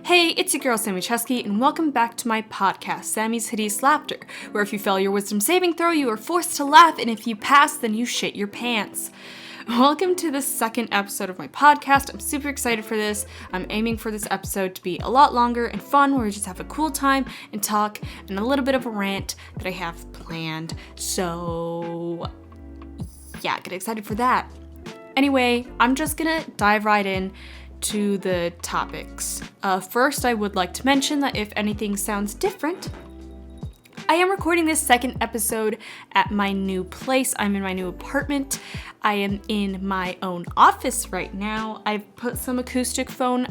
Hey, it's your girl Sammy and welcome back to my podcast, Sammy's Hideous Laughter, where if you fail your wisdom saving throw, you are forced to laugh, and if you pass, then you shit your pants. Welcome to the second episode of my podcast. I'm super excited for this. I'm aiming for this episode to be a lot longer and fun, where we just have a cool time and talk and a little bit of a rant that I have planned. So, yeah, get excited for that. Anyway, I'm just gonna dive right in to the topics. First, I would like to mention that if anything sounds different, I am recording this second episode at my new place. I'm in my new apartment. I am in my own office right now. I've put some acoustic foam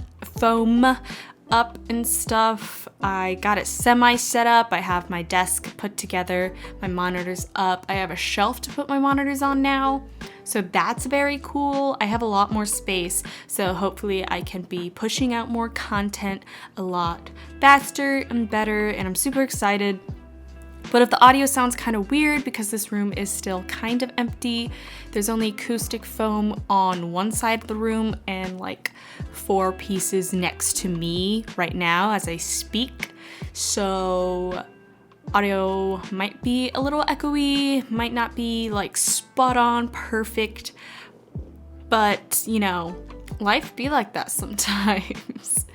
up and stuff. I got it semi set up. I have my desk put together, my monitors up. I have a shelf to put my monitors on now. So that's very cool. I have a lot more space, so hopefully I can be pushing out more content a lot faster and better, and I'm super excited. But if the audio sounds kind of weird because this room is still kind of empty, there's only acoustic foam on one side of the room and like 4 pieces next to me right now as I speak. So audio might be a little echoey, might not be like spot on perfect, but you know, life be like that sometimes.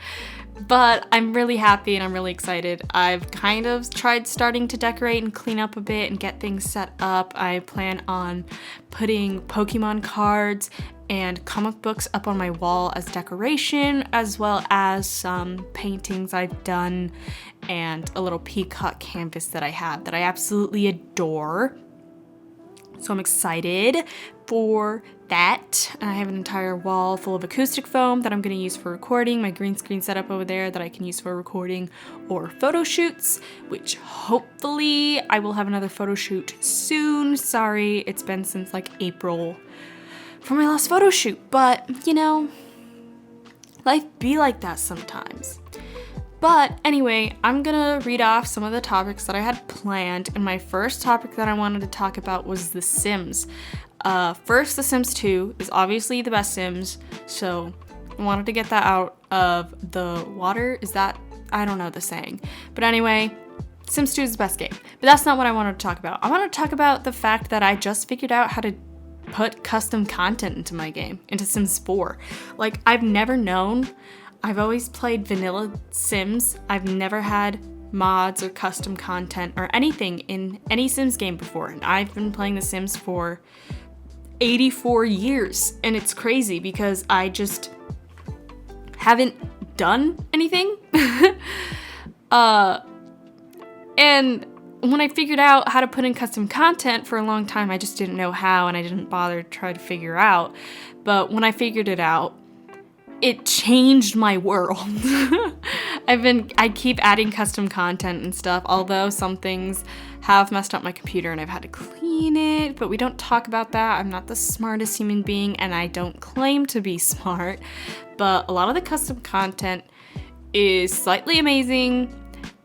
But I'm really happy and I'm really excited. I've kind of tried starting to decorate and clean up a bit and get things set up. I plan on putting Pokemon cards and comic books up on my wall as decoration, as well as some paintings I've done and a little peacock canvas that I have that I absolutely adore. So I'm excited for that. I have an entire wall full of acoustic foam that I'm going to use for recording, my green screen setup over there that I can use for recording or photo shoots, which hopefully I will have another photo shoot soon. Sorry, it's been since like April for my last photo shoot, but you know, life be like that sometimes. But anyway, I'm gonna read off some of the topics that I had planned, and my first topic that I wanted to talk about was The Sims. First, The Sims 2 is obviously the best Sims, so I wanted to get that out of the water. Is that? I don't know the saying. But anyway, Sims 2 is the best game. But that's not what I wanted to talk about. I want to talk about the fact that I just figured out how to put custom content into my game, into Sims 4. Like, I've never known. I've always played vanilla Sims. I've never had mods or custom content or anything in any Sims game before. And I've been playing The Sims for 84 years. And it's crazy because I just haven't done anything. And when I figured out how to put in custom content for a long time, I just didn't know how and I didn't bother to try to figure out. But when I figured it out, it changed my world. I keep adding custom content and stuff, although some things have messed up my computer and I've had to clean it, but we don't talk about that. I'm not the smartest human being and I don't claim to be smart, but a lot of the custom content is slightly amazing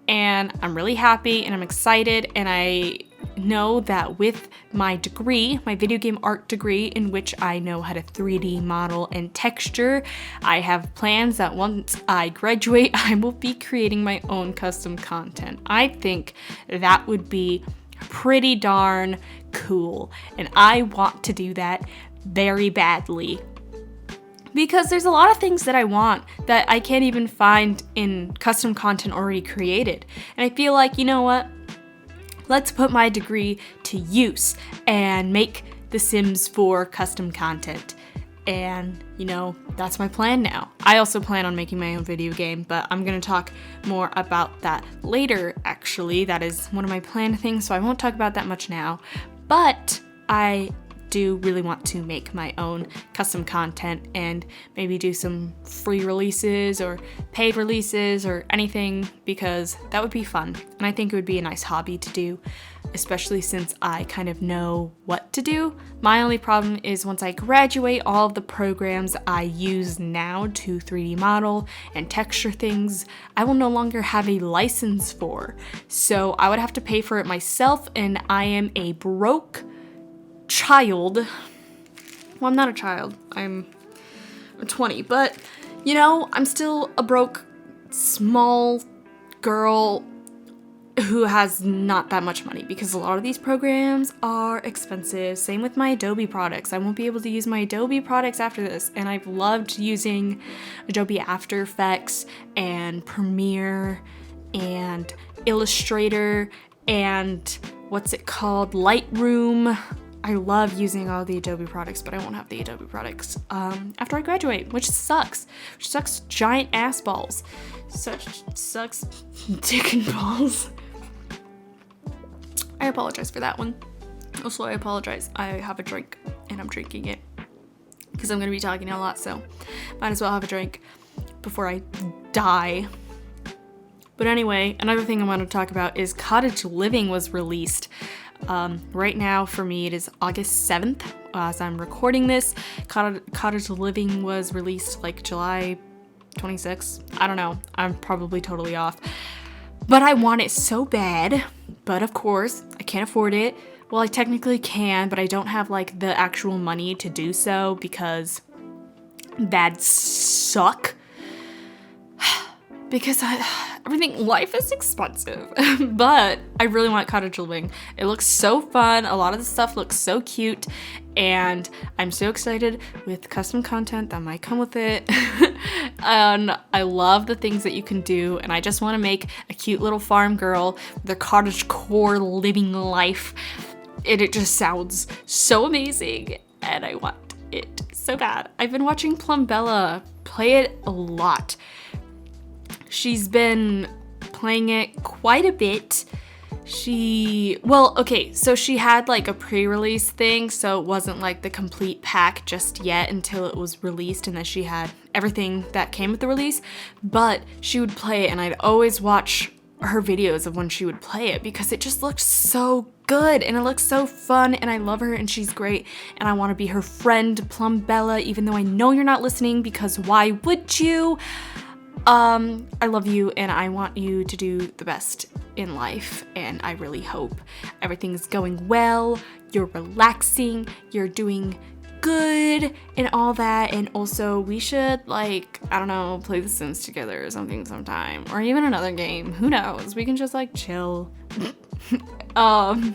and I'm really happy and I'm excited, and I know that with my degree, my video game art degree, in which I know how to 3D model and texture, I have plans that once I graduate, I will be creating my own custom content. I think that would be pretty darn cool, and I want to do that very badly. Because there's a lot of things that I want that I can't even find in custom content already created. And I feel like, you know what? Let's put my degree to use and make The Sims 4 custom content. And, you know, that's my plan now. I also plan on making my own video game, but I'm going to talk more about that later, actually. That is one of my planned things, so I won't talk about that much now. But I do really want to make my own custom content and maybe do some free releases or paid releases or anything, because that would be fun and I think it would be a nice hobby to do, especially since I kind of know what to do. My only problem is once I graduate, all of the programs I use now to 3D model and texture things, I will no longer have a license for, so I would have to pay for it myself, and I am a broke child. Well, I'm not a child. I'm 20, but you know, I'm still a broke small girl who has not that much money, because a lot of these programs are expensive. Same with my Adobe products. I won't be able to use my Adobe products after this, and I've loved using Adobe After Effects and Premiere and Illustrator and what's it called, Lightroom. I love using all the Adobe products, but I won't have the Adobe products after I graduate, which sucks. Which sucks giant ass balls. Sucks dick and balls. I apologize for that one. Also, I apologize. I have a drink and I'm drinking it because I'm going to be talking a lot, so might as well have a drink before I die. But anyway, another thing I want to talk about is Cottage Living was released. Right now, for me, it is August 7th, as I'm recording this. Cottage Living was released like July 26th. I don't know. I'm probably totally off. But I want it so bad. But of course, I can't afford it. Well, I technically can, but I don't have like the actual money to do so because that'd suck. Because life is expensive. But I really want Cottage Living. It looks so fun. A lot of the stuff looks so cute. And I'm so excited with custom content that might come with it. And I love the things that you can do. And I just want to make a cute little farm girl with their cottagecore living life. And it just sounds so amazing. And I want it so bad. I've been watching Plumbella play it a lot. She's been playing it quite a bit. So she had like a pre-release thing, so it wasn't like the complete pack just yet until it was released, and then she had everything that came with the release. But she would play it, and I'd always watch her videos of when she would play it because it just looked so good and it looks so fun, and I love her and she's great, and I want to be her friend, Plumbella, even though I know you're not listening, because why would you? I love you and I want you to do the best in life, and I really hope everything's going well, you're relaxing, you're doing good and all that. And also we should, like, I don't know, play The Sims together or something sometime, or even another game, who knows, we can just like chill. I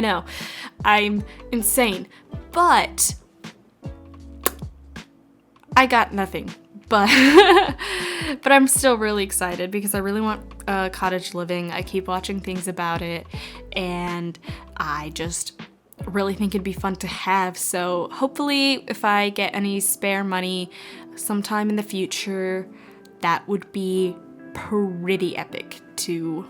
know I'm insane, but I got nothing. But I'm still really excited because I really want Cottage Living. I keep watching things about it, and I just really think it'd be fun to have. So hopefully if I get any spare money sometime in the future, that would be pretty epic to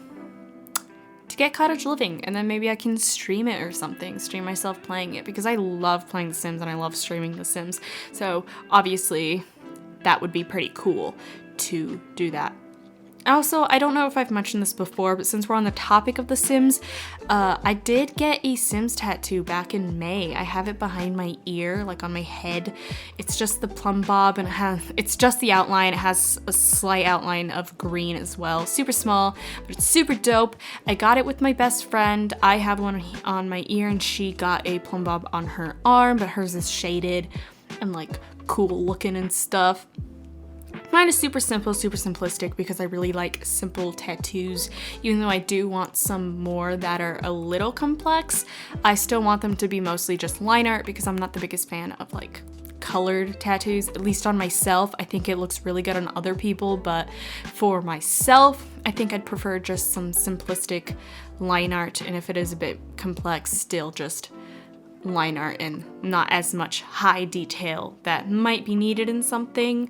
get Cottage Living, and then maybe I can stream it or something, stream myself playing it, because I love playing The Sims and I love streaming The Sims. So obviously that would be pretty cool to do that. Also, I don't know if I've mentioned this before, but since we're on the topic of The Sims, I did get a Sims tattoo back in May. I have it behind my ear, like on my head. It's just the plumb bob, and it's just the outline. It has a slight outline of green as well. Super small, but it's super dope. I got it with my best friend. I have one on my ear, and she got a plumb bob on her arm, but hers is shaded and like cool looking and stuff. Mine is super simple, super simplistic, because I really like simple tattoos. Even though I do want some more that are a little complex, I still want them to be mostly just line art, because I'm not the biggest fan of like colored tattoos, at least on myself. I think it looks really good on other people, but for myself, I think I'd prefer just some simplistic line art, and if it is a bit complex, still just line art and not as much high detail that might be needed in something.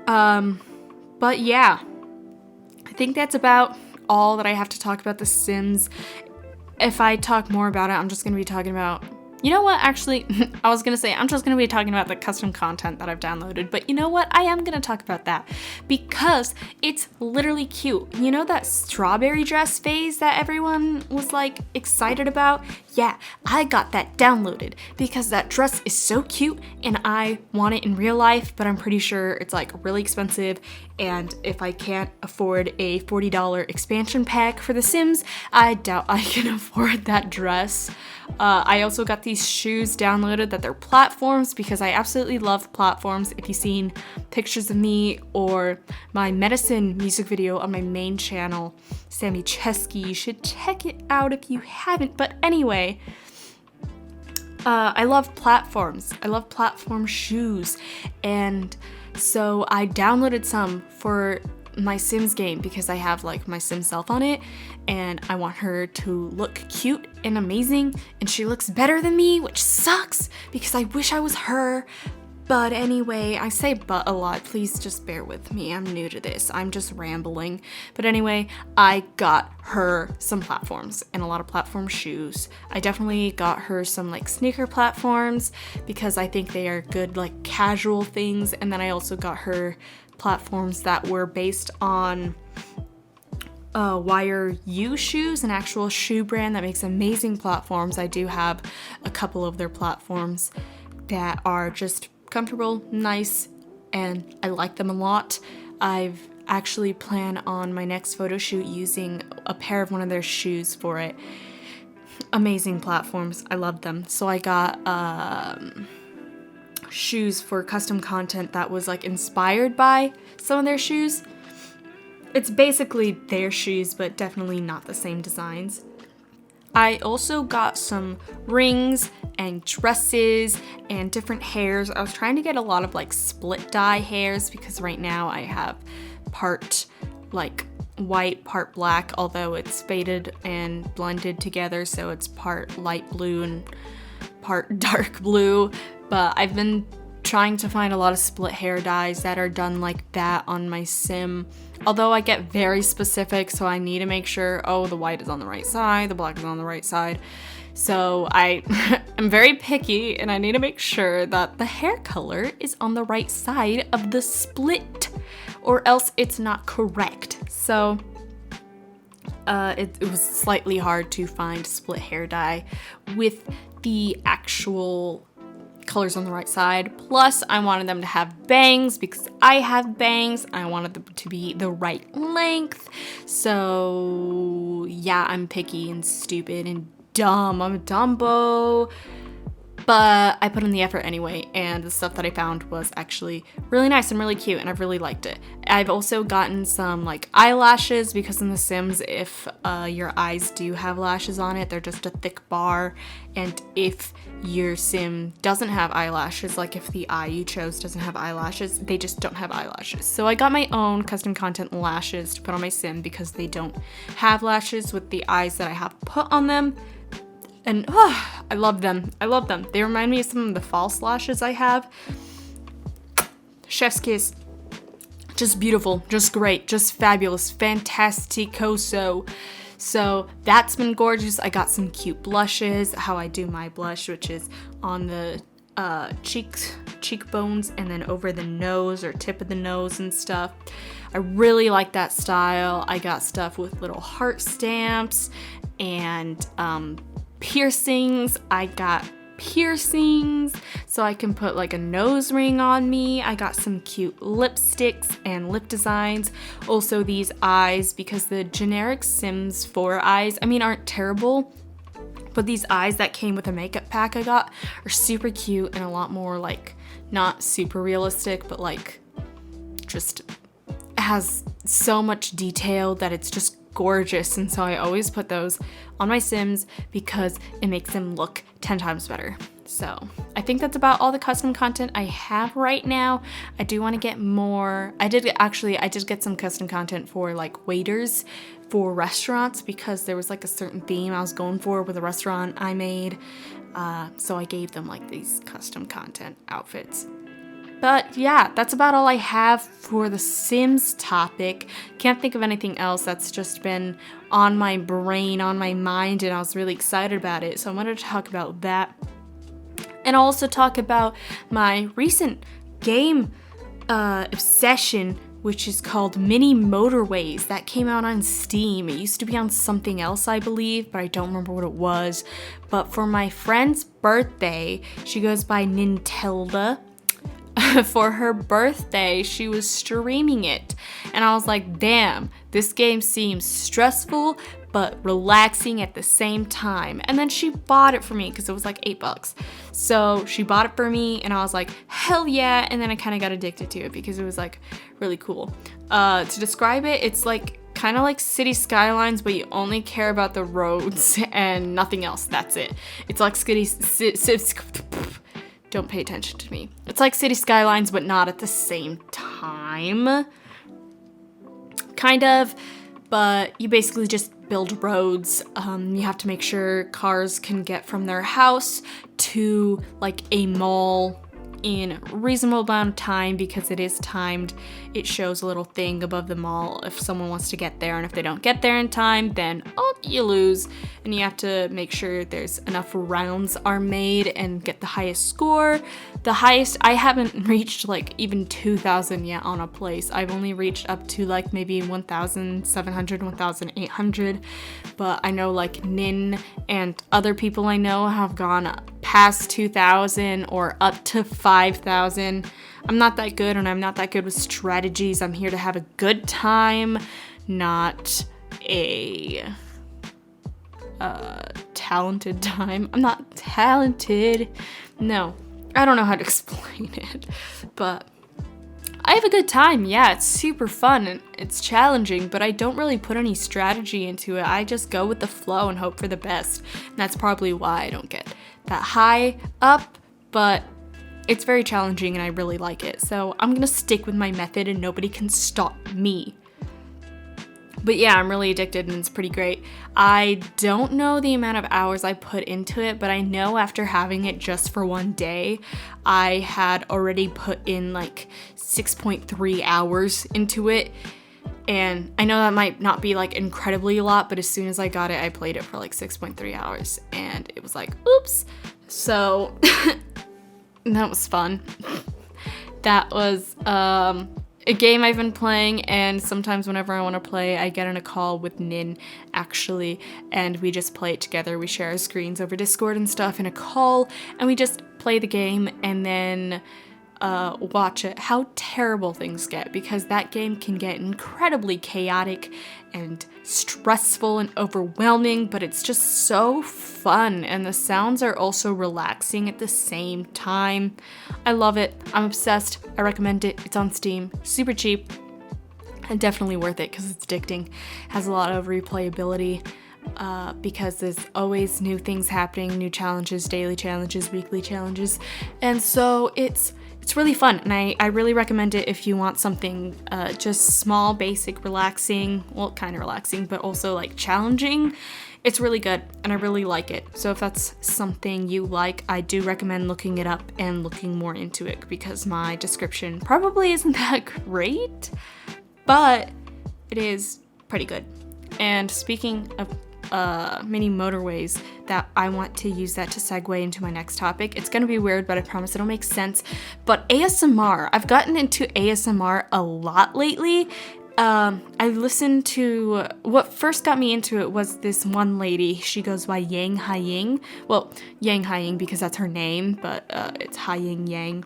But yeah, I think that's about all that I have to talk about The Sims. If I talk more about it, I'm just going to be talking about, you know what, actually, I was going to say I'm just going to be talking about the custom content that I've downloaded, but you know what, I am going to talk about that because it's literally cute. You know that strawberry dress phase that everyone was like excited about? Yeah, I got that downloaded because that dress is so cute and I want it in real life, but I'm pretty sure it's like really expensive And if I can't afford a $40 expansion pack for The Sims, I doubt I can afford that dress. I also got these shoes downloaded that they're platforms because I absolutely love platforms. If you've seen pictures of me or my medicine music video on my main channel, Sammy, you should check it out if you haven't. But anyway, I love platforms. I love platform shoes. And so I downloaded some for my Sims game because I have like my Sim self on it and I want her to look cute and amazing, and she looks better than me, which sucks because I wish I was her. But anyway, I say but a lot. Please just bear with me. I'm new to this. I'm just rambling. But anyway, I got her some platforms and a lot of platform shoes. I definitely got her some like sneaker platforms because I think they are good like casual things. And then I also got her platforms that were based on Wire U shoes, an actual shoe brand that makes amazing platforms. I do have a couple of their platforms that are just comfortable, nice, and I like them a lot. I've actually plan on my next photo shoot using a pair of one of their shoes for it. Amazing platforms. I love them. So I got shoes for custom content that was like inspired by some of their shoes. It's basically their shoes, but definitely not the same designs. I also got some rings and dresses and different hairs. I was trying to get a lot of like split dye hairs because right now I have part like white, part black, although it's faded and blended together, so it's part light blue and part dark blue. But I've been trying to find a lot of split hair dyes that are done like that on my Sim. Although I get very specific, so I need to make sure, oh, the white is on the right side, the black is on the right side. So I am very picky and I need to make sure that the hair color is on the right side of the split or else it's not correct. So it was slightly hard to find split hair dye with the actual colors on the right side. Plus, I wanted them to have bangs because I have bangs. I wanted them to be the right length. So yeah, I'm picky and stupid and dumb. I'm a Dumbo. But I put in the effort anyway, and the stuff that I found was actually really nice and really cute, and I've really liked it. I've also gotten some like eyelashes because in The Sims, if your eyes do have lashes on it, they're just a thick bar. And if your Sim doesn't have eyelashes, like if the eye you chose doesn't have eyelashes, they just don't have eyelashes. So I got my own custom content lashes to put on my Sim because they don't have lashes with the eyes that I have put on them. And I love them. I love them. They remind me of some of the false lashes I have. Chef's kiss. Just beautiful. Just great. Just fabulous. Fantasticoso. So that's been gorgeous. I got some cute blushes. How I do my blush, which is on the cheekbones and then over the nose or tip of the nose and stuff. I really like that style. I got stuff with little heart stamps and piercings. I got piercings so I can put like a nose ring on me. I got some cute lipsticks and lip designs. Also these eyes, because the generic Sims 4 eyes, aren't terrible, but these eyes that came with a makeup pack I got are super cute and a lot more like not super realistic, but like just has so much detail that it's just gorgeous. And so I always put those on my Sims because it makes them look 10 times better. So I think that's about all the custom content I have right now. I do want to get more. I did get some custom content for like waiters for restaurants because there was like a certain theme I was going for with a restaurant I made. So I gave them like these custom content outfits. But yeah, that's about all I have for the Sims topic. Can't think of anything else that's just been on my brain, on my mind, and I was really excited about it. So I wanted to talk about that. And I'll also talk about my recent game obsession, which is called Mini Motorways. That came out on Steam. It used to be on something else, I believe, but I don't remember what it was. But for my friend's birthday, she goes by Nintelda. for her birthday, she was streaming it. And I was like, damn, this game seems stressful, but relaxing at the same time. And then she bought it for me because it was like $8. So she bought it for me and I was like, hell yeah. And then I kind of got addicted to it because it was like really cool. To describe it, it's like kind of like City Skylines, but you only care about the roads and nothing else. That's it. It's like don't pay attention to me. It's like City Skylines, but not at the same time. Kind of, but you basically just build roads. You have to make sure cars can get from their house to like a mall in a reasonable amount of time because it is timed. It shows a little thing above the mall if someone wants to get there, and if they don't get there in time, then you lose, and you have to make sure there's enough rounds are made and get the highest score. The highest, I haven't reached like even 2,000 yet on a place. I've only reached up to like maybe 1,700, 1,800, but I know like Nin and other people I know have gone past 2,000 or up to 5,000. I'm not that good, and I'm not that good with strategies. I'm here to have a good time, not a talented time. I'm not talented. No, I don't know how to explain it, but I have a good time. Yeah, it's super fun and it's challenging, but I don't really put any strategy into it. I just go with the flow and hope for the best. And that's probably why I don't get that high up, but it's very challenging and I really like it. So I'm gonna stick with my method and nobody can stop me. But yeah, I'm really addicted and it's pretty great. I don't know the amount of hours I put into it, but I know after having it just for one day, I had already put in like 6.3 hours into it. And I know that might not be like incredibly a lot, but as soon as I got it, I played it for like 6.3 hours and it was like, oops. So that was fun. That was a game I've been playing, and sometimes whenever I want to play, I get on a call with Nin, actually, and we just play it together. We share our screens over Discord and stuff in a call, and we just play the game and then watch it, how terrible things get, because that game can get incredibly chaotic and stressful and overwhelming, but it's just so fun, and the sounds are also relaxing at the same time. I love it. I'm obsessed. I recommend it. It's on Steam. Super cheap. And definitely worth it because it's addicting. Has a lot of replayability. Because there's always new things happening, new challenges, daily challenges, weekly challenges, and so it's really fun, and I really recommend it if you want something just small, basic, relaxing, well, kind of relaxing, but also like challenging. It's really good, and I really like it. So if that's something you like, I do recommend looking it up and looking more into it, because my description probably isn't that great, but it is pretty good. And speaking of mini motorways, that I want to use that to segue into my next topic. It's gonna be weird, but I promise it'll make sense. But ASMR, I've gotten into ASMR a lot lately. I listened to, what first got me into it was this one lady. She goes by Yang Haiying. Well, Yang Haiying because that's her name, but it's Haiying Yang.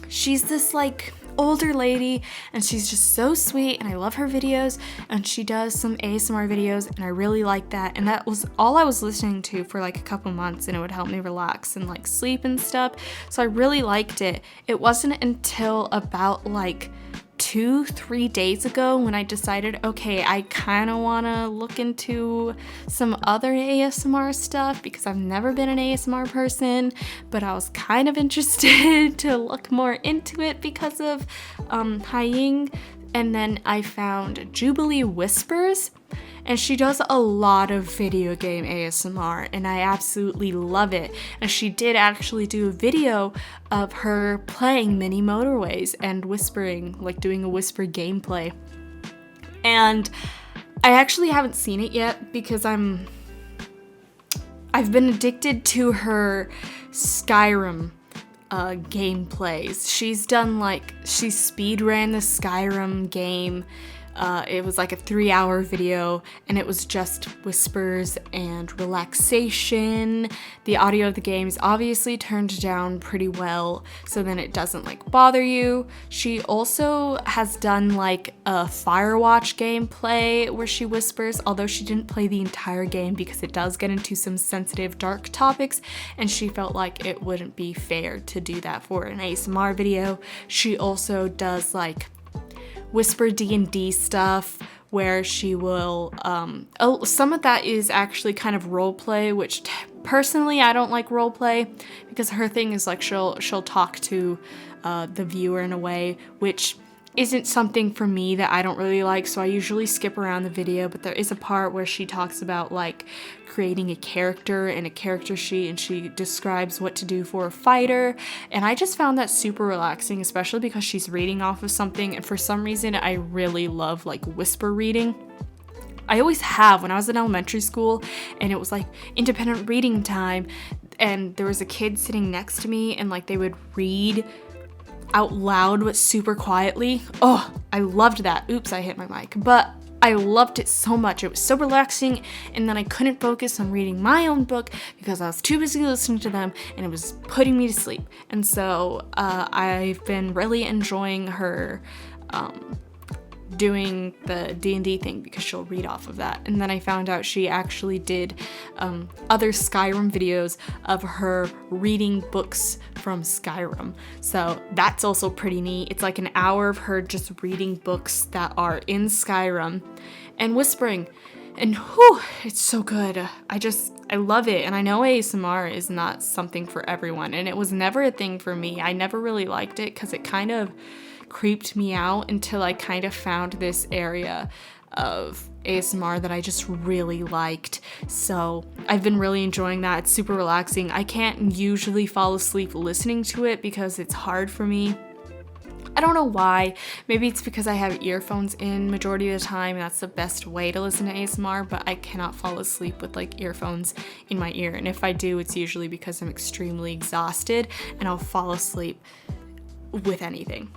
She's this like older lady, and she's just so sweet, and I love her videos, and she does some ASMR videos, and I really like that, and that was all I was listening to for like a couple months, and it would help me relax and like sleep and stuff, so I really liked it. It wasn't until about like 2-3 days ago when I decided, okay, I kind of want to look into some other ASMR stuff because I've never been an ASMR person, but I was kind of interested to look more into it because of Haiying, and then I found Jubilee Whispers, and she does a lot of video game ASMR, and I absolutely love it. And she did actually do a video of her playing mini motorways and whispering, like doing a whisper gameplay. And I actually haven't seen it yet because I've been addicted to her Skyrim gameplays. She's done like, she speedran the Skyrim game It was like a 3-hour video, and it was just whispers and relaxation. The audio of the game is obviously turned down pretty well, so then it doesn't like bother you. She also has done like a Firewatch gameplay where she whispers, although she didn't play the entire game because it does get into some sensitive, dark topics, and she felt like it wouldn't be fair to do that for an ASMR video. She also does like whisper D&D stuff where she will, some of that is actually kind of role play, which personally I don't like role play, because her thing is like she'll talk to the viewer in a way which isn't something for me that I don't really like, so I usually skip around the video. But there is a part where she talks about like creating a character and a character sheet, and she describes what to do for a fighter, and I just found that super relaxing, especially because she's reading off of something, and for some reason I really love like whisper reading. I always have when I was in elementary school, and it was like independent reading time, and there was a kid sitting next to me, and like they would read out loud but super quietly. Oh, I loved that. Oops, I hit my mic. But I loved it so much. It was so relaxing, and then I couldn't focus on reading my own book because I was too busy listening to them, and it was putting me to sleep. And so I've been really enjoying her doing the D&D thing because she'll read off of that. And then I found out she actually did other Skyrim videos of her reading books from Skyrim. So that's also pretty neat. It's like an hour of her just reading books that are in Skyrim and whispering. And whew, it's so good. I love it. And I know ASMR is not something for everyone, and it was never a thing for me. I never really liked it because it kind of creeped me out until I kind of found this area of ASMR that I just really liked. So I've been really enjoying that. It's super relaxing. I can't usually fall asleep listening to it because it's hard for me. I don't know why. Maybe it's because I have earphones in majority of the time, and that's the best way to listen to ASMR, but I cannot fall asleep with like earphones in my ear. And if I do, it's usually because I'm extremely exhausted, and I'll fall asleep with anything.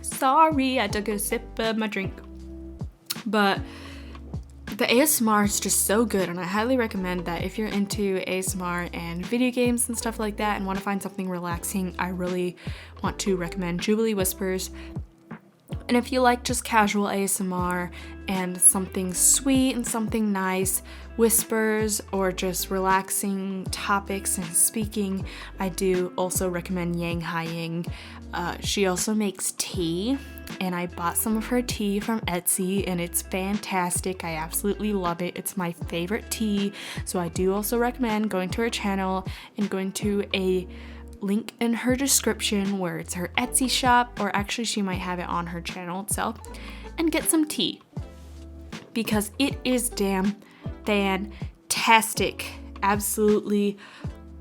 Sorry, I took a sip of my drink. But the ASMR is just so good, and I highly recommend that if you're into ASMR and video games and stuff like that and want to find something relaxing, I really want to recommend Jubilee Whispers. And if you like just casual ASMR and something sweet and something nice, whispers, or just relaxing topics and speaking, I do also recommend Yang Haiying. She also makes tea, and I bought some of her tea from Etsy, and it's fantastic. I absolutely love it. It's my favorite tea, so I do also recommend going to her channel and going to a link in her description where it's her Etsy shop, or actually she might have it on her channel itself, and get some tea because it is damn fantastic. Absolutely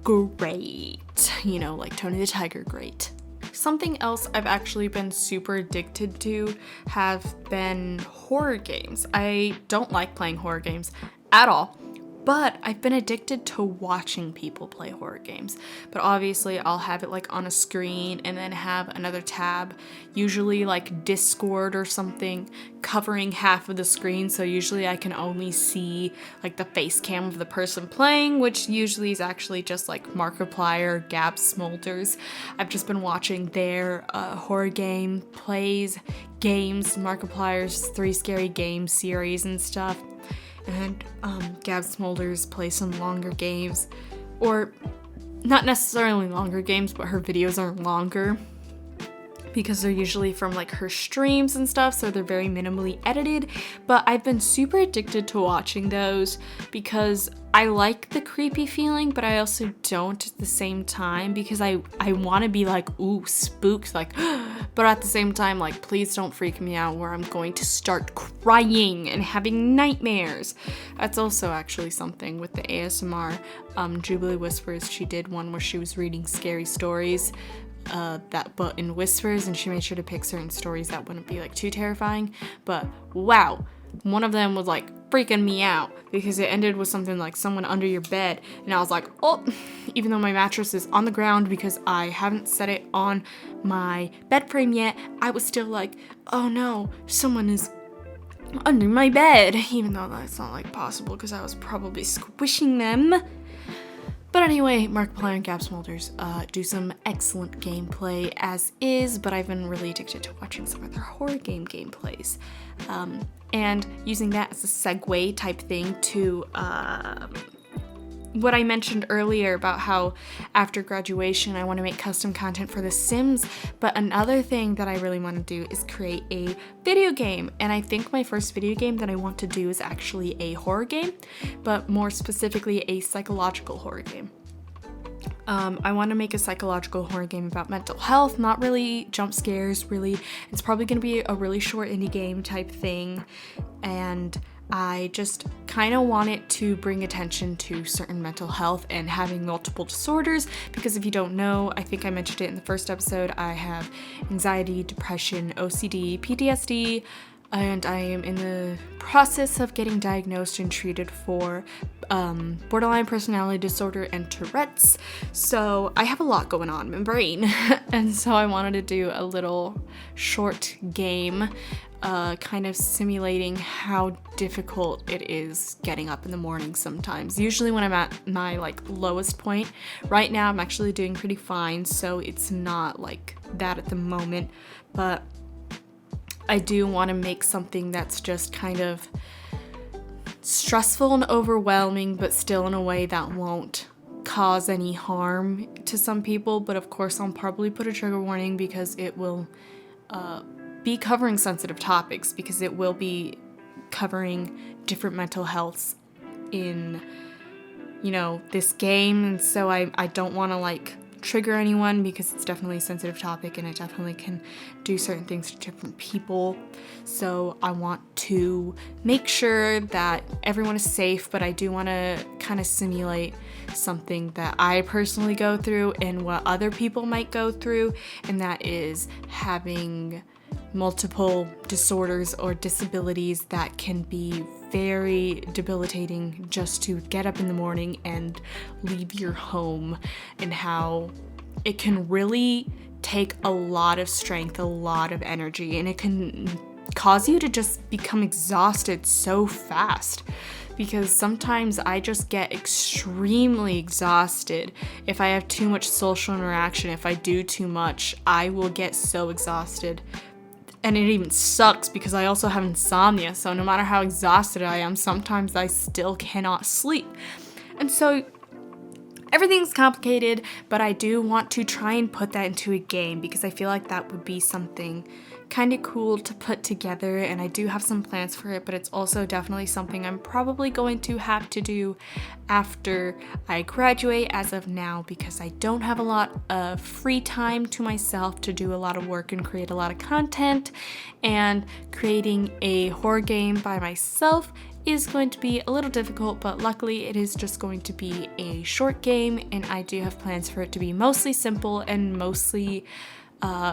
great. You know, like Tony the Tiger great. Something else I've actually been super addicted to have been horror games. I don't like playing horror games at all, but I've been addicted to watching people play horror games. But obviously I'll have it like on a screen and then have another tab, usually like Discord or something, covering half of the screen. So usually I can only see like the face cam of the person playing, which usually is actually just like Markiplier, Gab Smolders. I've just been watching their horror game plays, games, Markiplier's 3 Scary Games series and stuff. And Gab Smolders play some longer games, or not necessarily longer games, but her videos are longer because they're usually from like her streams and stuff, so they're very minimally edited. But I've been super addicted to watching those because I like the creepy feeling, but I also don't at the same time, because I want to be like, ooh, spooked, like, but at the same time, like, please don't freak me out where I'm going to start crying and having nightmares. That's also actually something with the ASMR. Jubilee Whispers, she did one where she was reading scary stories, but in whispers, and she made sure to pick certain stories that wouldn't be like too terrifying. But wow, one of them was like freaking me out because it ended with something like someone under your bed. And I was like, oh, even though my mattress is on the ground because I haven't set it on my bed frame yet, I was still like, oh no, someone is under my bed, even though that's not like possible because I was probably squishing them. But anyway, Markiplier and Gab Smolders do some excellent gameplay as is, but I've been really addicted to watching some of their horror game gameplays. And using that as a segue type thing to what I mentioned earlier about how after graduation I want to make custom content for The Sims, but another thing that I really want to do is create a video game. And I think my first video game that I want to do is actually a horror game, but more specifically a psychological horror game. I want to make a psychological horror game about mental health, not really jump scares, really. It's probably going to be a really short indie game type thing, and I just kind of want it to bring attention to certain mental health and having multiple disorders, because if you don't know, I think I mentioned it in the first episode, I have anxiety, depression, OCD, PTSD, and I am in the process of getting diagnosed and treated for borderline personality disorder and Tourette's. So I have a lot going on in my brain. And so I wanted to do a little short game kind of simulating how difficult it is getting up in the morning sometimes. Usually when I'm at my lowest point. Right now I'm actually doing pretty fine, so it's not like that at the moment. But I do want to make something that's just kind of stressful and overwhelming, but still in a way that won't cause any harm to some people. But of course, I'll probably put a trigger warning because it will be covering sensitive topics, because it will be covering different mental healths in, this game. And so I don't want to trigger anyone because it's definitely a sensitive topic and it definitely can do certain things to different people. So I want to make sure that everyone is safe, but I do want to kind of simulate something that I personally go through and what other people might go through, and that is having multiple disorders or disabilities that can be very debilitating just to get up in the morning and leave your home, and how it can really take a lot of strength, a lot of energy, and it can cause you to just become exhausted so fast. Because sometimes I just get extremely exhausted if I have too much social interaction. If I do too much, I will get so exhausted. And it even sucks because I also have insomnia, so no matter how exhausted I am, sometimes I still cannot sleep. And so everything's complicated, but I do want to try and put that into a game because I feel like that would be something kind of cool to put together, and I do have some plans for it, but it's also definitely something I'm probably going to have to do after I graduate as of now, because I don't have a lot of free time to myself to do a lot of work and create a lot of content, and creating a horror game by myself is going to be a little difficult, but luckily it is just going to be a short game, and I do have plans for it to be mostly simple and mostly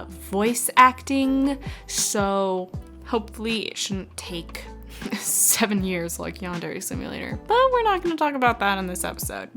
voice acting, so hopefully it shouldn't take 7 years like Yandere Simulator, but we're not going to talk about that in this episode.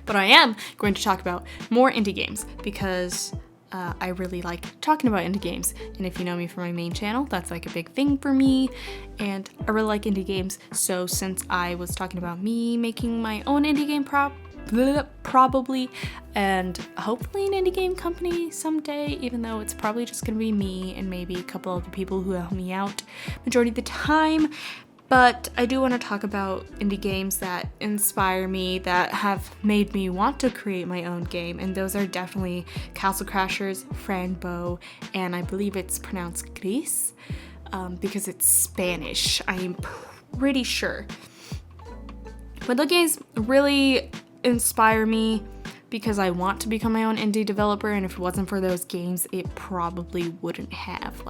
But I am going to talk about more indie games because I really like talking about indie games, and if you know me from my main channel, that's like a big thing for me, and I really like indie games. So since I was talking about me making my own indie game probably, and hopefully an indie game company someday, even though it's probably just gonna be me and maybe a couple other people who help me out majority of the time. But I do want to talk about indie games that inspire me, that have made me want to create my own game, and those are definitely Castle Crashers, Franbo, and I believe it's pronounced Gris, because it's Spanish, I'm pretty sure. But the games really inspire me because I want to become my own indie developer, and if it wasn't for those games, it probably wouldn't have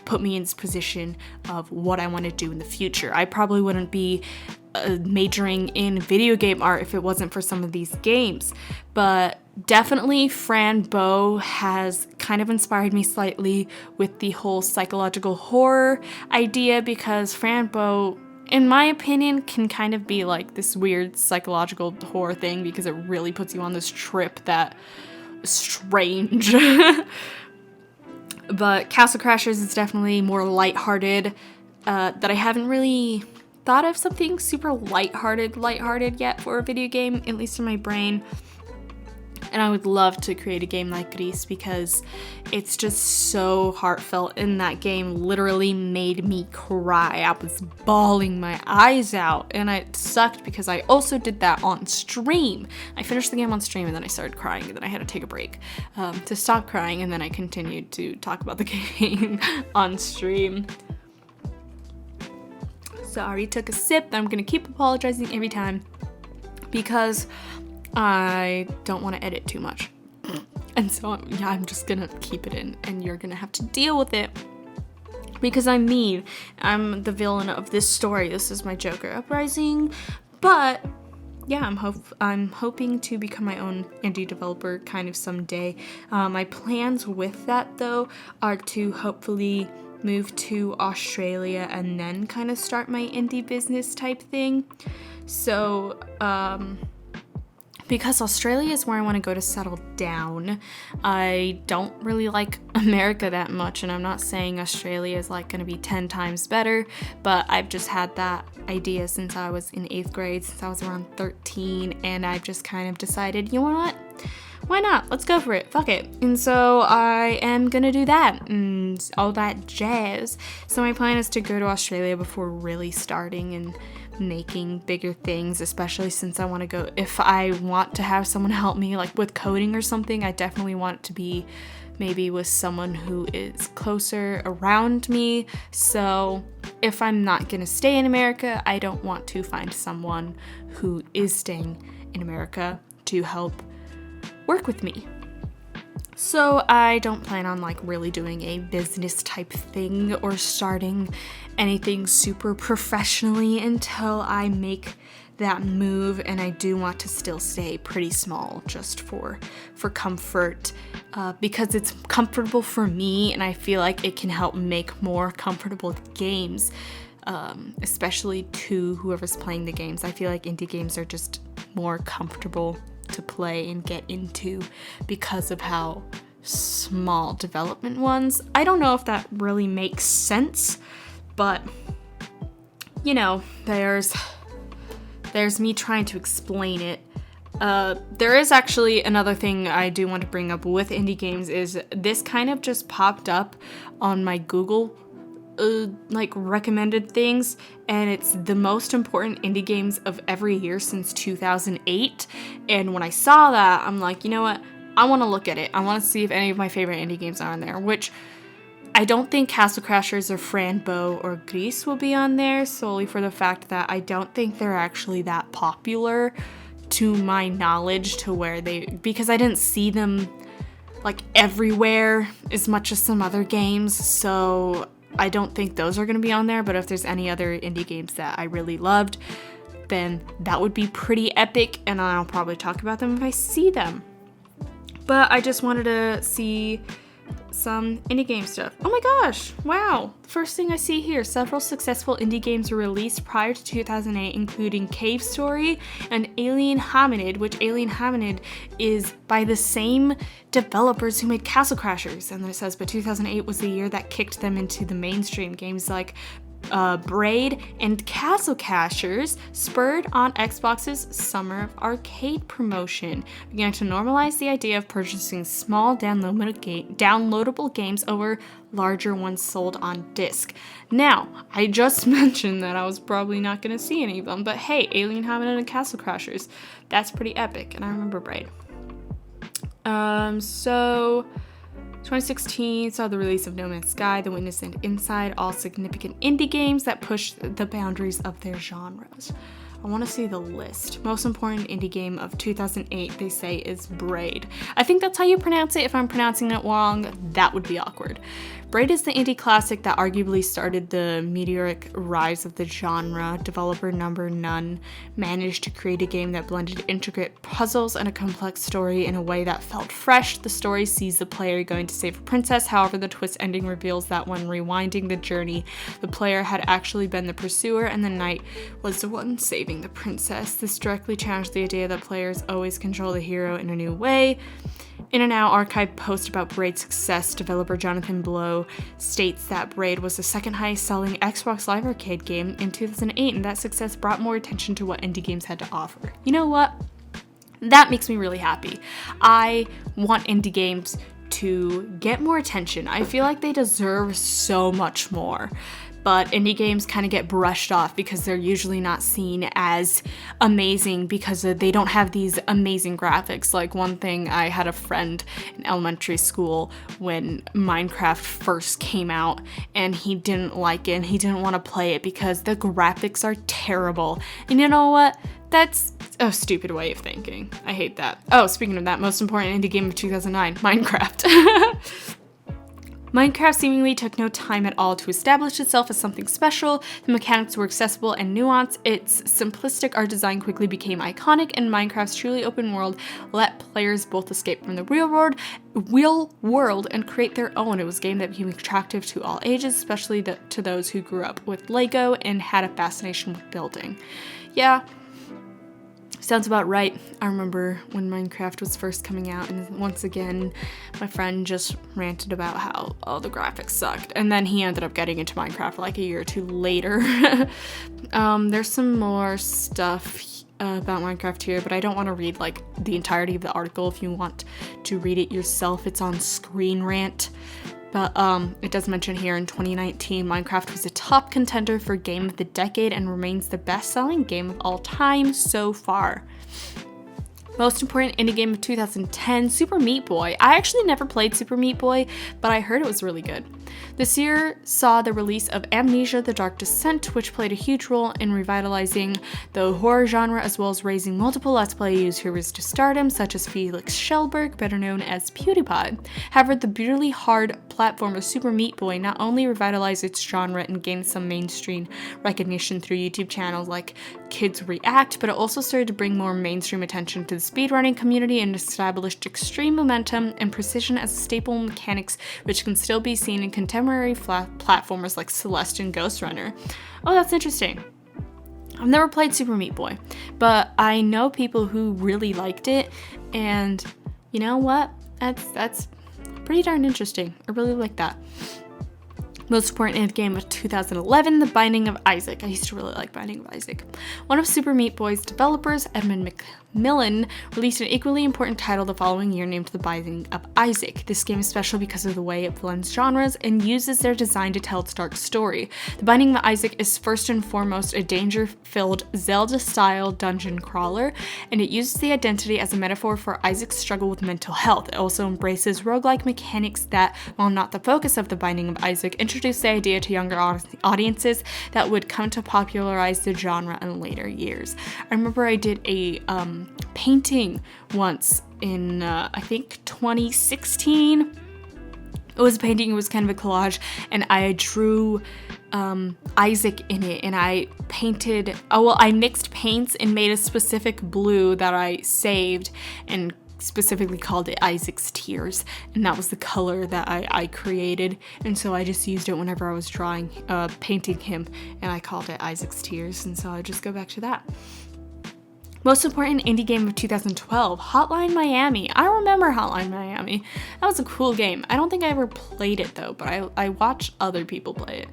put me in this position of what I want to do in the future. I probably wouldn't be majoring in video game art if it wasn't for some of these games. But definitely Franbo has kind of inspired me slightly with the whole psychological horror idea, because Franbo in my opinion, can kind of be like this weird psychological horror thing because it really puts you on this trip that is strange. But Castle Crashers is definitely more lighthearted, that I haven't really thought of something super lighthearted yet for a video game, at least in my brain. And I would love to create a game like Gris because it's just so heartfelt, and that game literally made me cry. I was bawling my eyes out, and it sucked because I also did that on stream. I finished the game on stream and then I started crying, and then I had to take a break to stop crying, and then I continued to talk about the game on stream. Sorry, took a sip. I'm gonna keep apologizing every time because I don't want to edit too much. And so, yeah, I'm just gonna keep it in, and you're gonna have to deal with it. Because I'm mean. I'm the villain of this story. This is my Joker uprising. But, yeah, I'm hoping to become my own indie developer kind of someday. My plans with that, though, are to hopefully move to Australia and then kind of start my indie business type thing. So, because Australia is where I want to go to settle down. I don't really like America that much, and I'm not saying Australia is like going to be 10 times better, but I've just had that idea since I was in 8th grade, since I was around 13, and I've just kind of decided, you know what? Why not? Let's go for it. Fuck it. And so I am gonna do that and all that jazz. So my plan is to go to Australia before really starting and making bigger things, especially since I want to go, if I want to have someone help me like with coding or something, I definitely want it to be maybe with someone who is closer around me. So if I'm not gonna stay in America, I don't want to find someone who is staying in America to help work with me. So I don't plan on like really doing a business type thing or starting anything super professionally until I make that move, and I do want to still stay pretty small just for comfort, because it's comfortable for me, and I feel like it can help make more comfortable games, especially to whoever's playing the games. I feel like indie games are just more comfortable to play and get into because of how small development ones. I don't know if that really makes sense, but you know, there's me trying to explain it. There is actually another thing I do want to bring up with indie games is this kind of just popped up on my Google like recommended things, and it's the most important indie games of every year since 2008. And when I saw that, I'm like, you know what? I want to look at it. I want to see if any of my favorite indie games are on there, which I don't think Castle Crashers or Franbo or Gris will be on there, solely for the fact that I don't think they're actually that popular to my knowledge to where because I didn't see them like everywhere as much as some other games, so I don't think those are going to be on there. But if there's any other indie games that I really loved, then that would be pretty epic, and I'll probably talk about them if I see them. But I just wanted to see some indie game stuff. Oh my gosh, wow. The first thing I see here, several successful indie games were released prior to 2008, including Cave Story and Alien Hominid, which Alien Hominid is by the same developers who made Castle Crashers. And then it says, but 2008 was the year that kicked them into the mainstream. Games like Braid and Castle Crashers spurred on Xbox's Summer of Arcade promotion, began to normalize the idea of purchasing small downloadable games over larger ones sold on disc. Now, I just mentioned that I was probably not going to see any of them, but hey, Alien Hominid and Castle Crashers, that's pretty epic, and I remember Braid. So 2016 saw the release of No Man's Sky, The Witness, and Inside, all significant indie games that pushed the boundaries of their genres. I want to see the list. Most important indie game of 2008, they say, is Braid. I think that's how you pronounce it. If I'm pronouncing it wrong, that would be awkward. Braid is the indie classic that arguably started the meteoric rise of the genre. Developer Number None managed to create a game that blended intricate puzzles and a complex story in a way that felt fresh. The story sees the player going to save a princess, however, the twist ending reveals that when rewinding the journey, the player had actually been the pursuer and the knight was the one saving the princess. This directly challenged the idea that players always control the hero in a new way. In a now archived post about Braid's success, developer Jonathan Blow states that Braid was the second highest selling Xbox Live Arcade game in 2008, and that success brought more attention to what indie games had to offer. You know what? That makes me really happy. I want indie games to get more attention. I feel like they deserve so much more. But indie games kind of get brushed off because they're usually not seen as amazing because they don't have these amazing graphics. Like, one thing, I had a friend in elementary school when Minecraft first came out, and he didn't like it and he didn't want to play it because the graphics are terrible. And you know what? That's a stupid way of thinking. I hate that. Oh, speaking of that, most important indie game of 2009, Minecraft. Minecraft seemingly took no time at all to establish itself as something special. The mechanics were accessible and nuanced. Its simplistic art design quickly became iconic, and Minecraft's truly open world let players both escape from the real world and create their own. It was a game that became attractive to all ages, especially to those who grew up with Lego and had a fascination with building. Yeah. Sounds about right. I remember when Minecraft was first coming out, and once again, my friend just ranted about how all the graphics sucked, and then he ended up getting into Minecraft like a year or two later. There's some more stuff about Minecraft here, but I don't want to read like the entirety of the article. If you want to read it yourself, it's on Screen Rant. But it does mention here in 2019, Minecraft was a top contender for Game of the Decade and remains the best-selling game of all time so far. Most important indie game of 2010, Super Meat Boy. I actually never played Super Meat Boy, but I heard it was really good. This year saw the release of Amnesia: The Dark Descent, which played a huge role in revitalizing the horror genre as well as raising multiple Let's Play YouTubers to stardom, such as Felix Schellberg, better known as PewDiePie. However, the brutally hard platformer Super Meat Boy not only revitalized its genre and gained some mainstream recognition through YouTube channels like Kids React, but it also started to bring more mainstream attention to the speedrunning community and established extreme momentum and precision as staple mechanics which can still be seen in contemporary platformers like Celeste and Ghost Runner. Oh, that's interesting. I've never played Super Meat Boy, but I know people who really liked it, and you know what? That's pretty darn interesting. I really like that. Most important indie game of 2011, The Binding of Isaac. I used to really like Binding of Isaac. One of Super Meat Boy's developers, Edmund McMillan, released an equally important title the following year named The Binding of Isaac. This game is special because of the way it blends genres and uses their design to tell its dark story. The Binding of Isaac is first and foremost a danger-filled Zelda-style dungeon crawler, and it uses the identity as a metaphor for Isaac's struggle with mental health. It also embraces roguelike mechanics that, while not the focus of The Binding of Isaac, introduced the idea to younger audiences that would come to popularize the genre in later years. I remember I did a painting once in, I think 2016. It was a painting, it was kind of a collage, and I drew Isaac in it, and I painted, I mixed paints and made a specific blue that I saved and specifically called it Isaac's Tears, and that was the color that I created, and so I just used it whenever I was painting him, and I called it Isaac's Tears, and so I just go back to that. Most important indie game of 2012, Hotline Miami. I remember Hotline Miami. That was a cool game. I don't think I ever played it though, but I watched other people play it.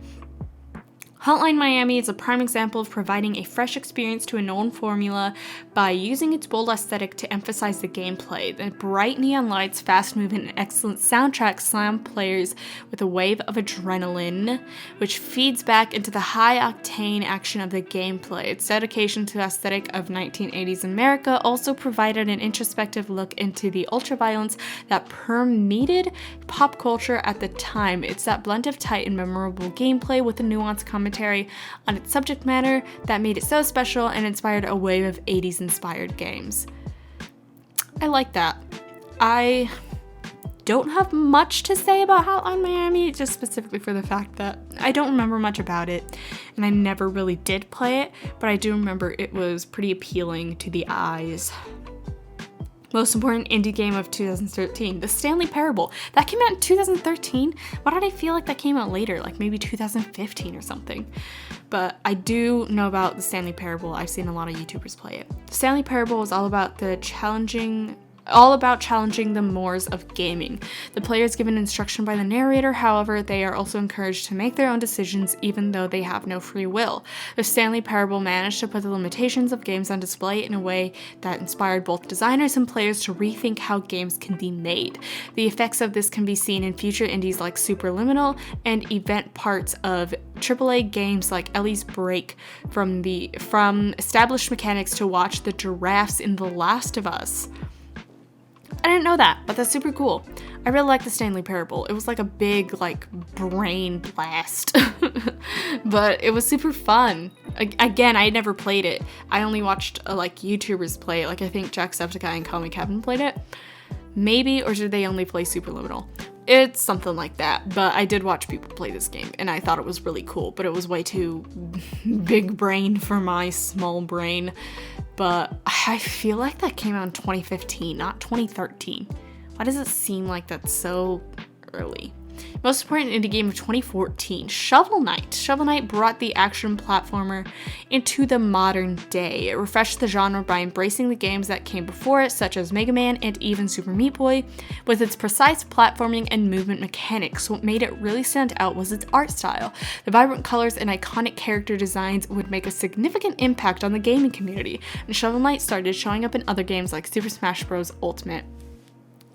Hotline Miami is a prime example of providing a fresh experience to a known formula by using its bold aesthetic to emphasize the gameplay. The bright neon lights, fast movement, and excellent soundtrack slam players with a wave of adrenaline, which feeds back into the high-octane action of the gameplay. Its dedication to the aesthetic of 1980s America also provided an introspective look into the ultraviolence that permeated pop culture at the time. It's that blend of tight and memorable gameplay with a nuanced commentary on its subject matter that made it so special and inspired a wave of 80s inspired games. I like that. I don't have much to say about Hotline Miami, just specifically for the fact that I don't remember much about it, and I never really did play it, but I do remember it was pretty appealing to the eyes. Most important indie game of 2013, The Stanley Parable. That came out in 2013? Why did I feel like that came out later, like maybe 2015 or something? But I do know about The Stanley Parable. I've seen a lot of YouTubers play it. The Stanley Parable is all about challenging the mores of gaming. The player is given instruction by the narrator, however, they are also encouraged to make their own decisions even though they have no free will. The Stanley Parable managed to put the limitations of games on display in a way that inspired both designers and players to rethink how games can be made. The effects of this can be seen in future indies like Superliminal and event parts of AAA games like Ellie's Break, from established mechanics to watch the giraffes in The Last of Us. I didn't know that, but that's super cool. I really like The Stanley Parable. It was like a big, brain blast. But it was super fun. Again, I had never played it. I only watched, YouTubers play it. I think Jacksepticeye and Call Me Kevin played it. Maybe, or did they only play Superliminal? It's something like that, but I did watch people play this game, and I thought it was really cool, but it was way too big brain for my small brain. But I feel like that came out in 2015, not 2013. Why does it seem like that's so early? Most important indie game of 2014, Shovel Knight. Shovel Knight brought the action platformer into the modern day. It refreshed the genre by embracing the games that came before it, such as Mega Man and even Super Meat Boy. With its precise platforming and movement mechanics, what made it really stand out was its art style. The vibrant colors and iconic character designs would make a significant impact on the gaming community, and Shovel Knight started showing up in other games like Super Smash Bros. Ultimate.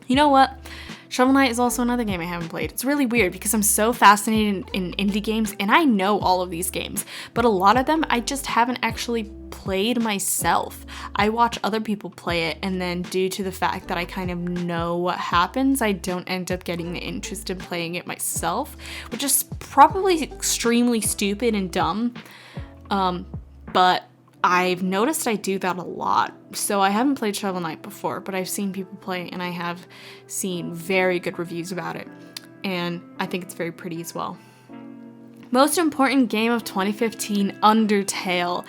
You know what? Shovel Knight is also another game I haven't played. It's really weird because I'm so fascinated in indie games, and I know all of these games, but a lot of them I just haven't actually played myself. I watch other people play it, and then due to the fact that I kind of know what happens, I don't end up getting the interest in playing it myself, which is probably extremely stupid and dumb, but I've noticed I do that a lot. So I haven't played Shovel Knight before, but I've seen people play, and I have seen very good reviews about it. And I think it's very pretty as well. Most important game of 2015, Undertale.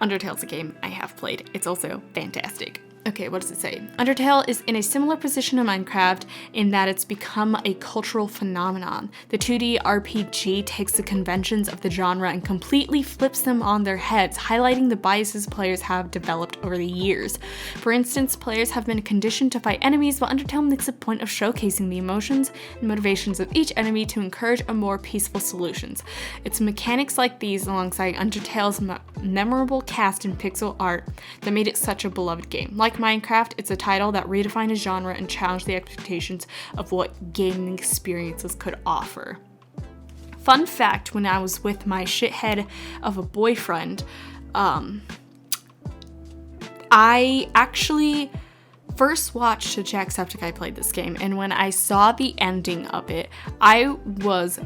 Undertale's a game I have played. It's also fantastic. Okay, what does it say? Undertale is in a similar position to Minecraft in that it's become a cultural phenomenon. The 2D RPG takes the conventions of the genre and completely flips them on their heads, highlighting the biases players have developed over the years. For instance, players have been conditioned to fight enemies, but Undertale makes a point of showcasing the emotions and motivations of each enemy to encourage a more peaceful solutions. It's mechanics like these, alongside Undertale's memorable cast and pixel art, that made it such a beloved game. Like Minecraft, it's a title that redefined a genre and challenged the expectations of what gaming experiences could offer. Fun fact, when I was with my shithead of a boyfriend, I actually first watched Jacksepticeye play this game, and when I saw the ending of it, I was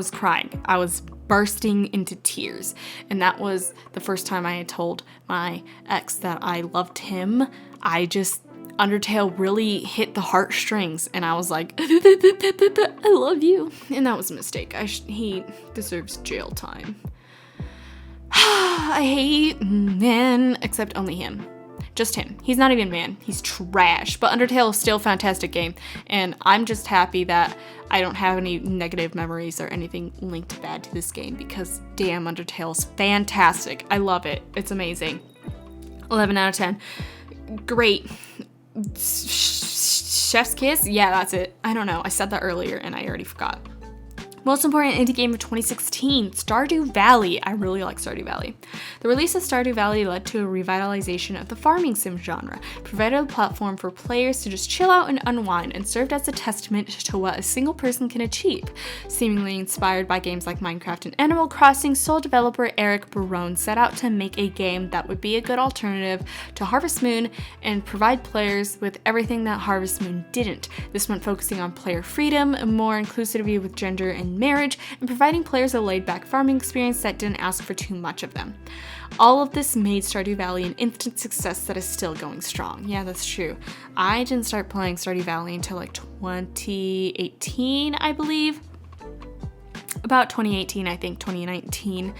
crying. I was bursting into tears, and that was the first time I had told my ex that I loved him. Undertale really hit the heartstrings, and I was like, I love you, and that was a mistake. He deserves jail time. I hate men, except only him. Just him. He's not even man. He's trash. But Undertale is still a fantastic game, and I'm just happy that I don't have any negative memories or anything linked bad to this game, because damn, Undertale's fantastic. I love it. It's amazing. 11 out of 10. Great. Chef's kiss? Yeah, that's it. I don't know. I said that earlier and I already forgot. Most important indie game of 2016, Stardew Valley. I really like Stardew Valley. The release of Stardew Valley led to a revitalization of the farming sim genre, provided a platform for players to just chill out and unwind, and served as a testament to what a single person can achieve. Seemingly inspired by games like Minecraft and Animal Crossing, sole developer Eric Barone set out to make a game that would be a good alternative to Harvest Moon and provide players with everything that Harvest Moon didn't. This meant focusing on player freedom, more inclusivity with gender and in marriage, and providing players a laid-back farming experience that didn't ask for too much of them. All of this made Stardew Valley an instant success that is still going strong. Yeah, that's true. I didn't start playing Stardew Valley until like 2018, I believe. About 2018, I think 2019.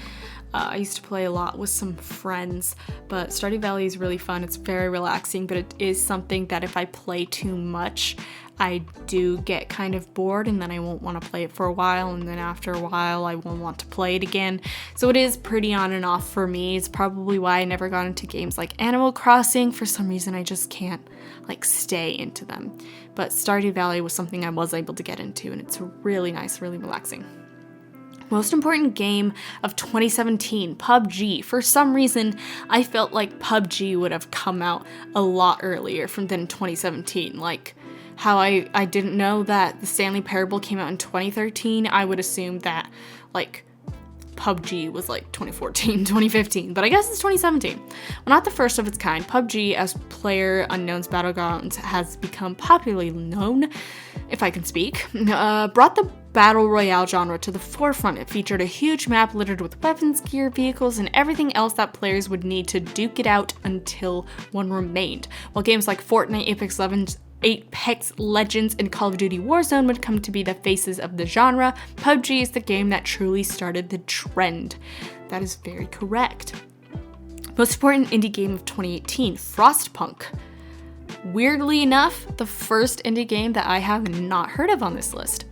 I used to play a lot with some friends, but Stardew Valley is really fun. It's very relaxing, but it is something that if I play too much, I do get kind of bored, and then I won't want to play it for a while, and then after a while I won't want to play it again. So it is pretty on and off for me. It's probably why I never got into games like Animal Crossing. For some reason I just can't like stay into them. But Stardew Valley was something I was able to get into, and it's really nice, really relaxing. Most important game of 2017, PUBG. For some reason, I felt like PUBG would have come out a lot earlier than 2017. Like how I didn't know that the Stanley Parable came out in 2013. I would assume that like PUBG was like 2014, 2015, but I guess it's 2017. Well, not the first of its kind, PUBG as PlayerUnknown's Battlegrounds has become popularly known, if I can speak, brought the Battle Royale genre to the forefront. It featured a huge map littered with weapons, gear, vehicles, and everything else that players would need to duke it out until one remained. While games like Fortnite, Apex Legends, and Call of Duty Warzone would come to be the faces of the genre, PUBG is the game that truly started the trend. That is very correct. Most important indie game of 2018, Frostpunk. Weirdly enough, the first indie game that I have not heard of on this list.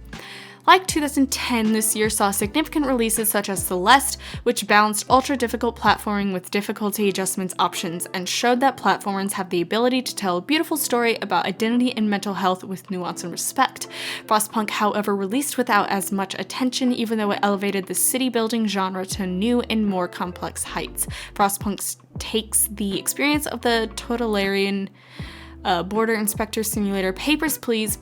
Like 2010, this year saw significant releases such as Celeste, which balanced ultra-difficult platforming with difficulty adjustments options and showed that platformers have the ability to tell a beautiful story about identity and mental health with nuance and respect. Frostpunk, however, released without as much attention, even though it elevated the city-building genre to new and more complex heights. Frostpunk takes the experience of the totalitarian border inspector simulator Papers, Please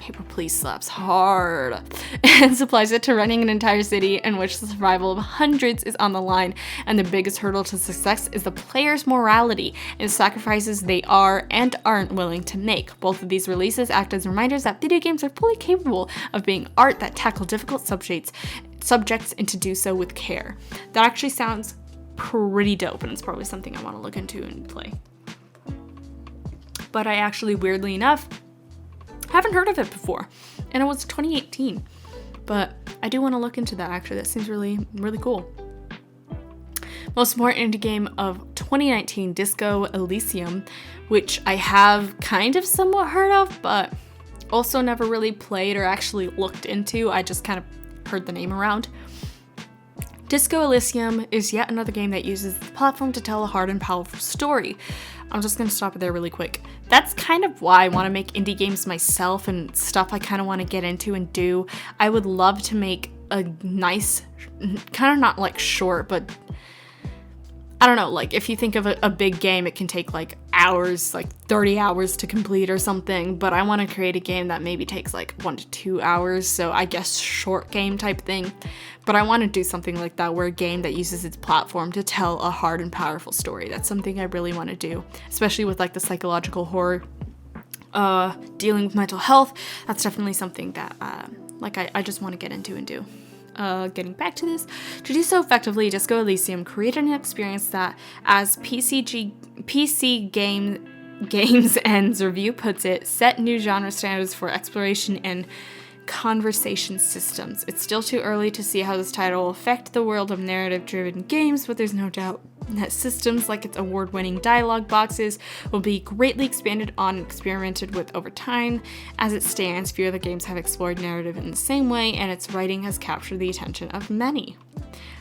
slaps hard, and supplies it to running an entire city in which the survival of hundreds is on the line, and the biggest hurdle to success is the player's morality and sacrifices they are and aren't willing to make. Both of these releases act as reminders that video games are fully capable of being art that tackle difficult subjects and to do so with care. That actually sounds pretty dope, and it's probably something I want to look into and play. But I actually, weirdly enough, haven't heard of it before. And it was 2018. But I do want to look into that, actually. That seems really, really cool. Most important indie game of 2019, Disco Elysium, which I have kind of somewhat heard of, but also never really played or actually looked into. I just kind of heard the name around. Disco Elysium is yet another game that uses the platform to tell a hard and powerful story. I'm just going to stop it there really quick. That's kind of why I want to make indie games myself and stuff I kind of want to get into and do. I would love to make a nice, kind of not like short, but I don't know, like if you think of a big game, it can take like hours, like 30 hours to complete or something, but I want to create a game that maybe takes like 1 to 2 hours, so I guess short game type thing. But I want to do something like that, where a game that uses its platform to tell a hard and powerful story. That's something I really want to do, especially with like the psychological horror, dealing with mental health. That's definitely something that I just want to get into and do. Getting back to this, to do so effectively, Disco Elysium created an experience that, as PC Games Ends review puts it, set new genre standards for exploration and conversation systems. It's still too early to see how this title will affect the world of narrative-driven games, but there's no doubt that systems like its award-winning dialogue boxes will be greatly expanded on and experimented with over time. As it stands, few other games have explored narrative in the same way, and its writing has captured the attention of many.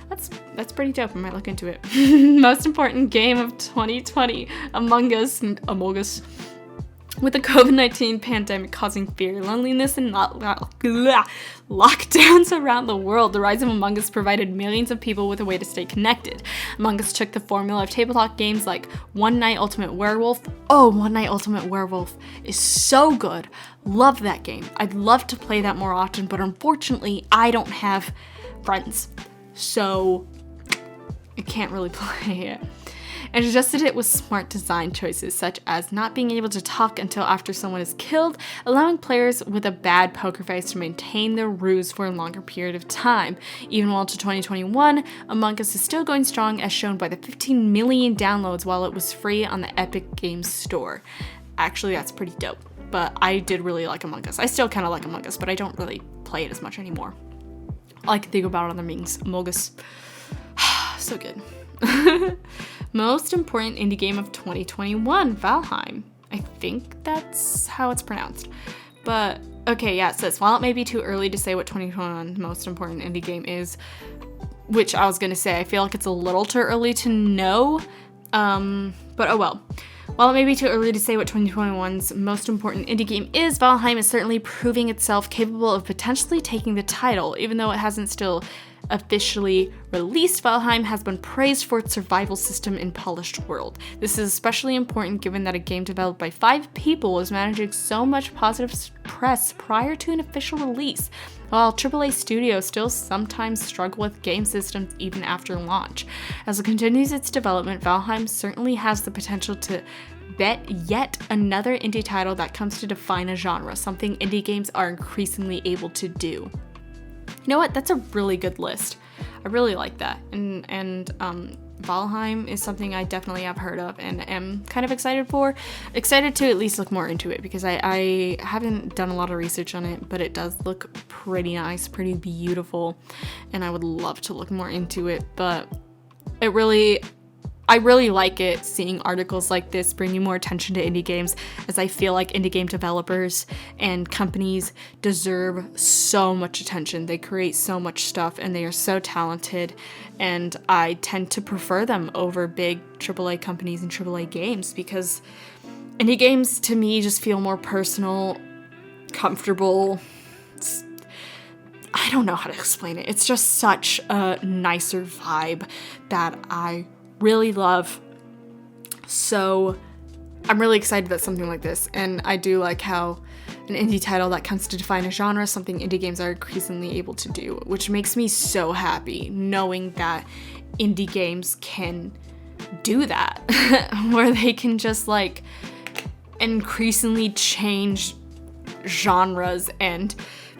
That's pretty dope. I might look into it. Most important game of 2020, Among Us. With the COVID-19 pandemic causing fear, loneliness, and lockdowns around the world, the rise of Among Us provided millions of people with a way to stay connected. Among Us took the formula of tabletop games like One Night Ultimate Werewolf. Oh, One Night Ultimate Werewolf is so good. Love that game. I'd love to play that more often, but unfortunately, I don't have friends, so I can't really play it. and suggested it was smart design choices, such as not being able to talk until after someone is killed, allowing players with a bad poker face to maintain their ruse for a longer period of time. Even while to 2021, Among Us is still going strong, as shown by the 15 million downloads while it was free on the Epic Games Store. Actually, that's pretty dope, but I did really like Among Us. I still kind of like Among Us, but I don't really play it as much anymore. All I can think about other memes. Among Us. So good. Most important indie game of 2021, Valheim. I think that's how it's pronounced. But, okay, yeah, it says, while it may be too early to say what 2021's most important indie game is, which I was going to say, I feel like it's a little too early to know, but oh well. While it may be too early to say what 2021's most important indie game is, Valheim is certainly proving itself capable of potentially taking the title. Even though it hasn't still officially released, Valheim has been praised for its survival system and polished world. This is especially important given that a game developed by 5 people is managing so much positive press prior to an official release, while AAA studios still sometimes struggle with game systems even after launch. As it continues its development, Valheim certainly has the potential to bet yet another indie title that comes to define a genre, something indie games are increasingly able to do. You know what? That's a really good list. I really like that. And Valheim is something I definitely have heard of and am kind of excited for. Excited to at least look more into it because I haven't done a lot of research on it, but it does look pretty nice, pretty beautiful, and I would love to look more into it. But I really like it seeing articles like this bringing more attention to indie games, as I feel like indie game developers and companies deserve so much attention. They create so much stuff and they are so talented, and I tend to prefer them over big AAA companies and AAA games because indie games to me just feel more personal, comfortable. I don't know how to explain it. It's just such a nicer vibe that I really love. So I'm really excited that something like this, and I do like how an indie title that comes to define a genre, something indie games are increasingly able to do, which makes me so happy knowing that indie games can do that, where they can just like increasingly change genres and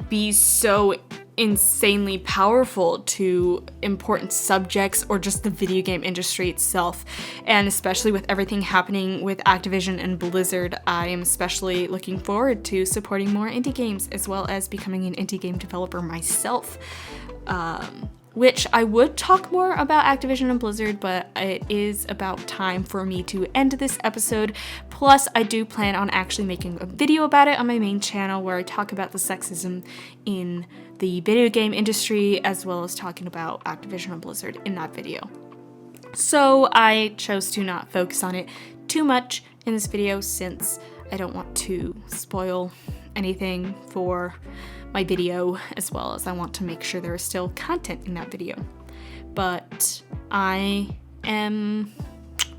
be so insanely powerful to important subjects or just the video game industry itself. And especially with everything happening with Activision and Blizzard, I am especially looking forward to supporting more indie games as well as becoming an indie game developer myself. Which I would talk more about Activision and Blizzard, but it is about time for me to end this episode. Plus, I do plan on actually making a video about it on my main channel where I talk about the sexism in the video game industry, as well as talking about Activision and Blizzard in that video. So I chose to not focus on it too much in this video since I don't want to spoil anything for my video, as well as I want to make sure there is still content in that video. But I am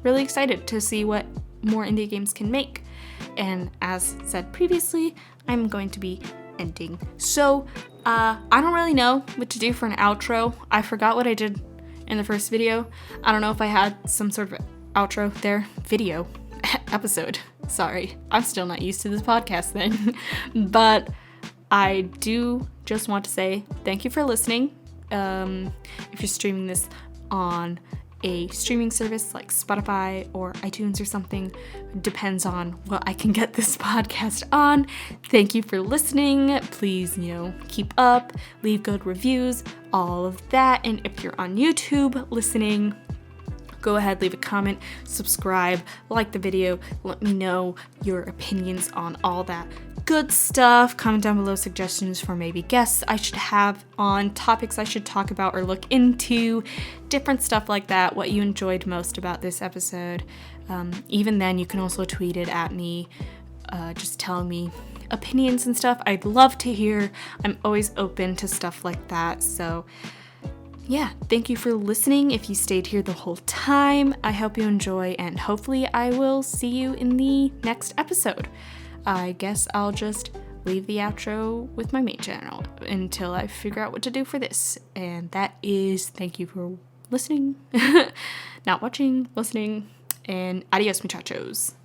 really excited to see what more indie games can make. And as said previously, I'm going to be ending. So I don't really know what to do for an outro. I forgot what I did in the first video. I don't know if I had some sort of outro there. Video. Episode. Sorry. I'm still not used to this podcast thing. But I do just want to say thank you for listening. If you're streaming this on a streaming service like Spotify or iTunes or something, depends on what I can get this podcast on. Thank you for listening. Please, keep up, leave good reviews, all of that. And if you're on YouTube listening, go ahead, leave a comment, subscribe, like the video, let me know your opinions on all that good stuff. Comment down below suggestions for maybe guests I should have on, topics I should talk about or look into, different stuff like that, what you enjoyed most about this episode. Even then, you can also tweet it at me, just telling me opinions and stuff. I'd love to hear. I'm always open to stuff like that. So yeah, thank you for listening. If you stayed here the whole time, I hope you enjoy, and hopefully I will see you in the next episode. I guess I'll just leave the outro with my main channel until I figure out what to do for this. And that is thank you for listening, not watching, listening. and adios, muchachos.